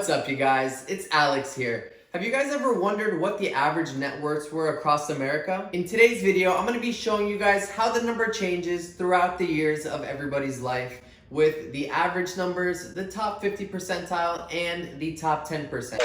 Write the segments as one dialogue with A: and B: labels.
A: What's up, you guys? It's Alex here. Have you guys ever wondered what the average net worths were across America? In today's video, I'm going to be showing you guys how the number changes throughout the years of everybody's life with the average numbers, the top 50 percentile, and the top 10%.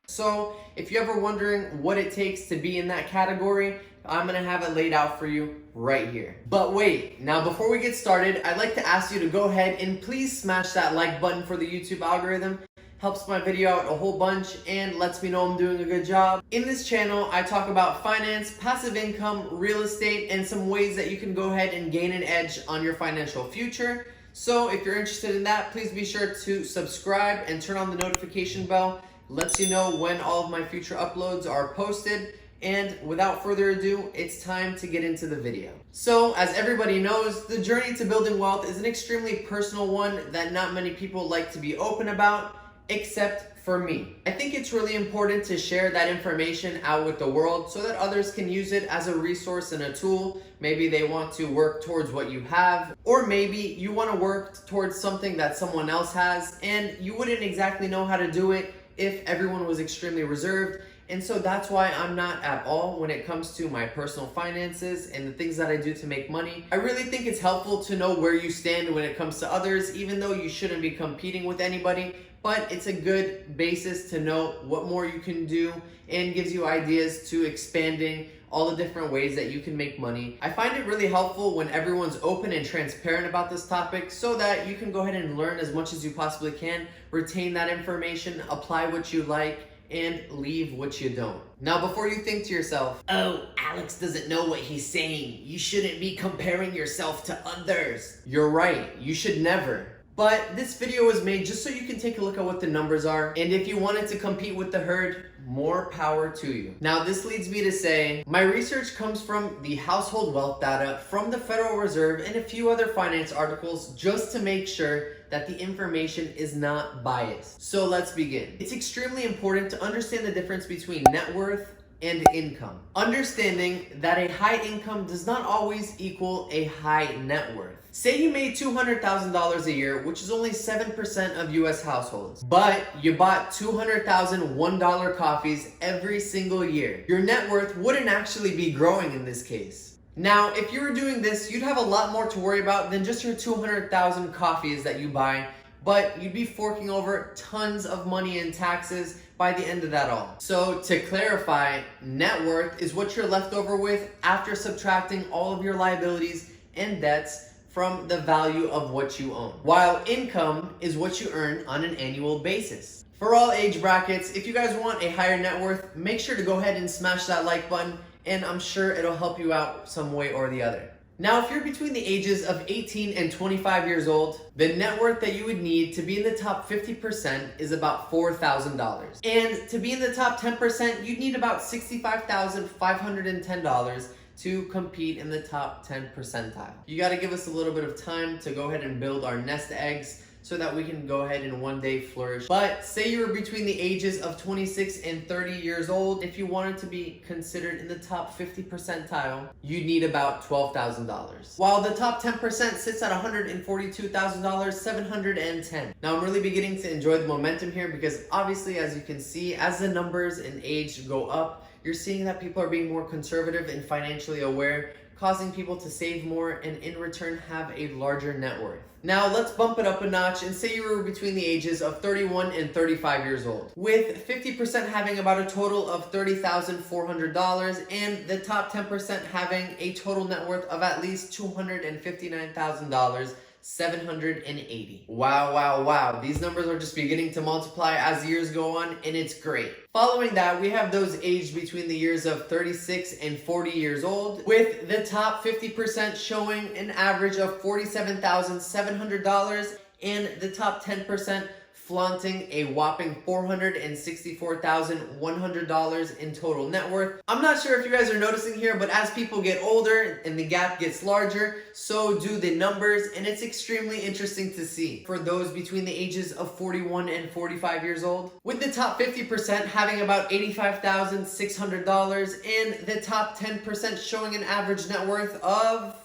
A: So, if you're ever wondering what it takes to be in that category, I'm gonna have it laid out for you right here. But wait, now before we get started, I'd like to ask you to go ahead and please smash that like button for the YouTube algorithm. Helps my video out a whole bunch and lets me know I'm doing a good job. In this channel, I talk about finance, passive income, real estate, and some ways that you can go ahead and gain an edge on your financial future. So if you're interested in that, please be sure to subscribe and turn on the notification bell. Lets you know when all of my future uploads are posted. And without further ado, it's time to get into the video. So, as everybody knows, the journey to building wealth is an extremely personal one that not many people like to be open about, except for me. I think it's really important to share that information out with the world so that others can use it as a resource and a tool. Maybe they want to work towards what you have, or maybe you want to work towards something that someone else has, and you wouldn't exactly know how to do it if everyone was extremely reserved. And so that's why I'm not at all when it comes to my personal finances and the things that I do to make money. I really think it's helpful to know where you stand when it comes to others, even though you shouldn't be competing with anybody. But it's a good basis to know what more you can do and gives you ideas to expanding all the different ways that you can make money. I find it really helpful when everyone's open and transparent about this topic so that you can go ahead and learn as much as you possibly can, retain that information, apply what you like, and leave what you don't. Now, before you think to yourself, oh, Alex doesn't know what he's saying. You shouldn't be comparing yourself to others. You're right, you should never. But this video was made just so you can take a look at what the numbers are. And if you wanted to compete with the herd, more power to you. Now, this leads me to say, my research comes from the household wealth data from the Federal Reserve and a few other finance articles just to make sure that the information is not biased. So let's begin. It's extremely important to understand the difference between net worth and income. Understanding that a high income does not always equal a high net worth. Say you made $200,000 a year, which is only 7% of US households, but you bought 200,000 $1 coffees every single year. Your net worth wouldn't actually be growing in this case. Now, if you were doing this, you'd have a lot more to worry about than just your 200,000 coffees that you buy, but you'd be forking over tons of money in taxes by the end of that all. So to clarify, net worth is what you're left over with after subtracting all of your liabilities and debts from the value of what you own, while income is what you earn on an annual basis. For all age brackets, if you guys want a higher net worth, make sure to go ahead and smash that like button, and I'm sure it'll help you out some way or the other. Now, if you're between the ages of 18 and 25 years old, the net worth that you would need to be in the top 50% is about $4,000. And to be in the top 10%, you'd need about $65,510 to compete in the top 10 percentile. You gotta give us a little bit of time to go ahead and build our nest eggs so that we can go ahead and one day flourish. But say you were between the ages of 26 and 30 years old, if you wanted to be considered in the top 50 percentile, you'd need about $12,000. While the top 10% sits at $142,710. Now, I'm really beginning to enjoy the momentum here because obviously, as you can see, as the numbers and age go up, you're seeing that people are being more conservative and financially aware, causing people to save more and in return have a larger net worth. Now let's bump it up a notch and say you were between the ages of 31 and 35 years old, with 50% having about a total of $30,400 and the top 10% having a total net worth of at least $259,780. Wow, wow, wow. These numbers are just beginning to multiply as the years go on, and it's great. Following that, we have those aged between the years of 36 and 40 years old, with the top 50% showing an average of $47,700 and the top 10% flaunting a whopping $464,100 in total net worth. I'm not sure if you guys are noticing here, but as people get older and the gap gets larger, so do the numbers, and it's extremely interesting to see. For those between the ages of 41 and 45 years old, with the top 50% having about $85,600 and the top 10% showing an average net worth of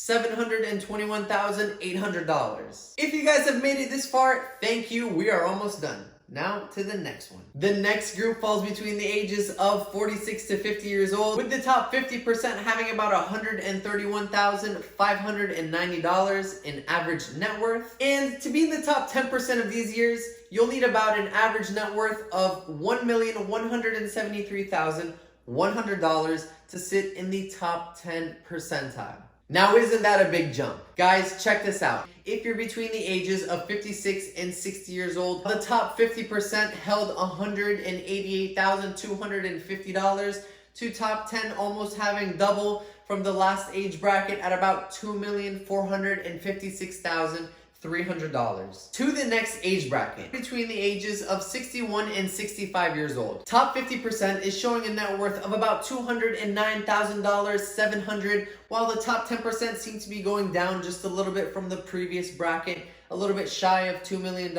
A: $721,800. If you guys have made it this far, thank you. We are almost done. Now to the next one. The next group falls between the ages of 46 to 50 years old, with the top 50% having about $131,590 in average net worth. And to be in the top 10% of these years, you'll need about an average net worth of $1,173,100 to sit in the top 10 percentile. Now, isn't that a big jump? Guys, check this out. If you're between the ages of 56 and 60 years old, the top 50% held $188,250 to top 10 almost having double from the last age bracket at about $2,456,300. To the next age bracket, between the ages of 61 and 65 years old. Top 50% is showing a net worth of about $209,700, while the top 10% seem to be going down just a little bit from the previous bracket, a little bit shy of $2 million,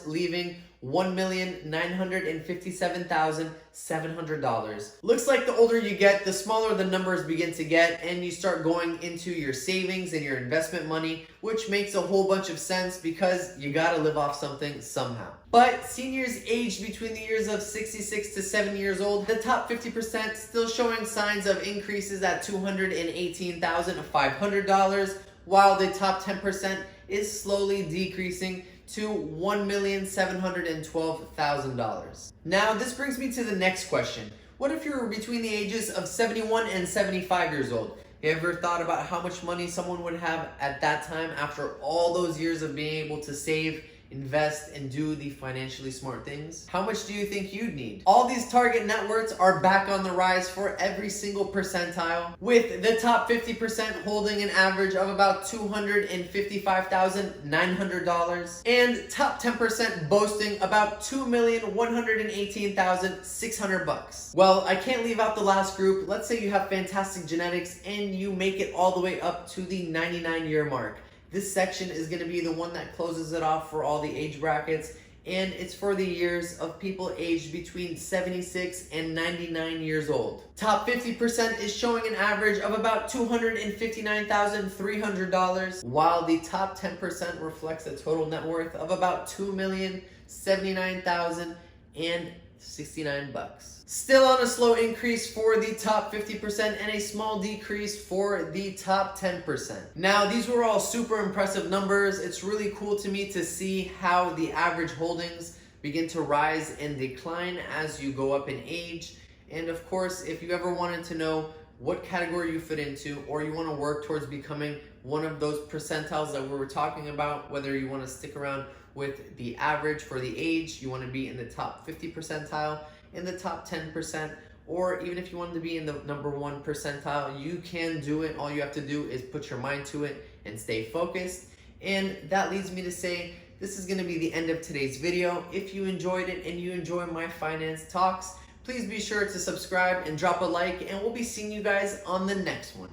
A: leaving $1,957,700. Looks like the older you get, the smaller the numbers begin to get, and you start going into your savings and your investment money, which makes a whole bunch of sense because you gotta live off something somehow. But seniors aged between the years of 66 to 70 years old, the top 50% still showing signs of increases at $218,500, while the top 10% is slowly decreasing to $1,712,000. Now, this brings me to the next question. What if you're between the ages of 71 and 75 years old? You ever thought about how much money someone would have at that time after all those years of being able to save, invest, and do the financially smart things? How much do you think you'd need? All these target net worths are back on the rise for every single percentile, with the top 50% holding an average of about $255,900 and top 10% boasting about $2,118,600. Well, I can't leave out the last group. Let's say you have fantastic genetics and you make it all the way up to the 99-year mark. This section is going to be the one that closes it off for all the age brackets, and it's for the years of people aged between 76 and 99 years old. Top 50% is showing an average of about $259,300, while the top 10% reflects a total net worth of about $2,079,069. Still on a slow increase for the top 50% and a small decrease for the top 10%. Now, these were all super impressive numbers. It's really cool to me to see how the average holdings begin to rise and decline as you go up in age. And of course, if you ever wanted to know what category you fit into, or you want to work towards becoming one of those percentiles that we were talking about, whether you want to stick around with the average for the age, you want to be in the top 50 percentile, in the top 10%, or even if you wanted to be in the number 1 percentile, you can do it. All you have to do is put your mind to it and stay focused. And that leads me to say, this is going to be the end of today's video. If you enjoyed it and you enjoy my finance talks, please be sure to subscribe and drop a like, and we'll be seeing you guys on the next one.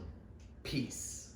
A: Peace.